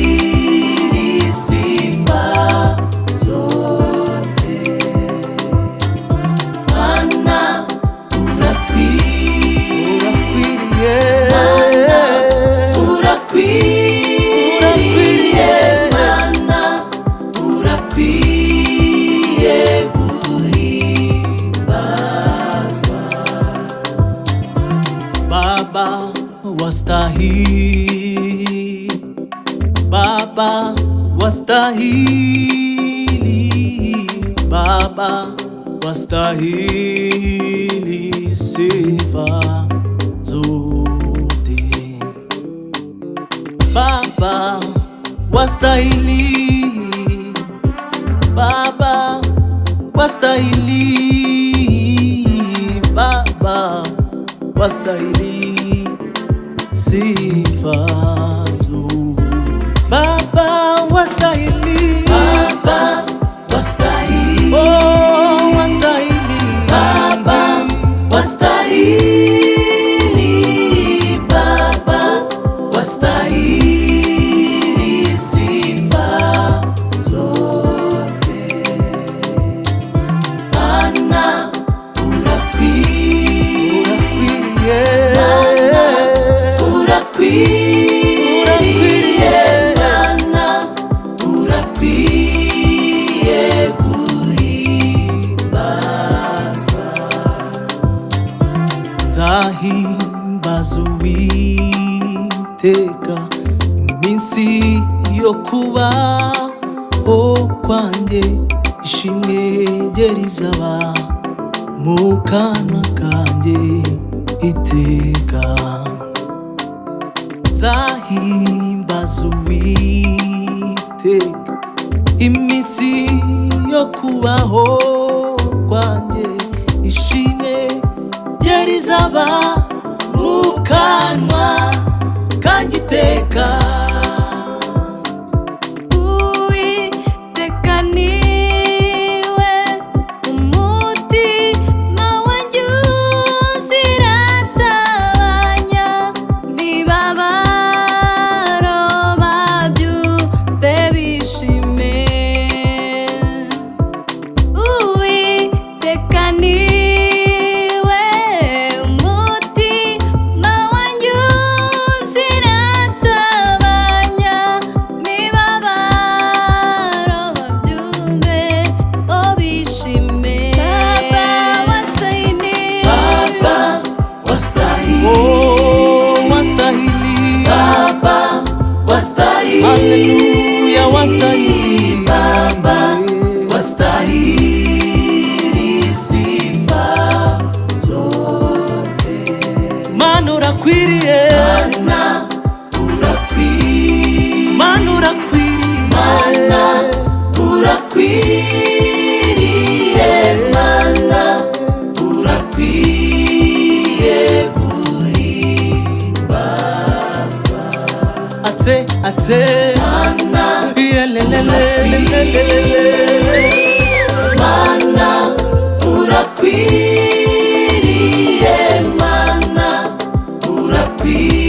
Wastahili sifa zote, maana unakwiriye, maana urakwiye kuhimbazwa. Baba wastahili, Baba wastahili, Baba wastahili sifa zote. Baba wastahili, Baba wastahili, Baba wastahili sifa zote. Baba wastahili, Baba wastahili, oh wastahili, Baba wastahili, Baba wastahili sifa zote, maana urakwiye, nzahimbaza Uwiteka iminsi yo kubaho kwanjye, ishimwe rye rizaba mu kanwa kanjye iteka. Nzahimbaza Uwiteka iminsi yo kubaho kwanjye, ishimwe rye rizaba mu kanwa kanjye iteka. Uwiteka niwe umutima wanjye uziratabanya, imibabaro babyumve bishime. Uwiteka niwe umutima wanjye uziratabanya, imibabaro babyumve bishime. Baba wastahili, Baba wastahili, oh wastahili, Baba wastahili, haleluya wastahili, Baba wastahili sifa zote, maana urakwiriye, maana urakwiriye, maana urakwiriye, maana urakwiriye, maana urakwiye guhimbazwa. Ate maana maana urakwiye, maana urakwiye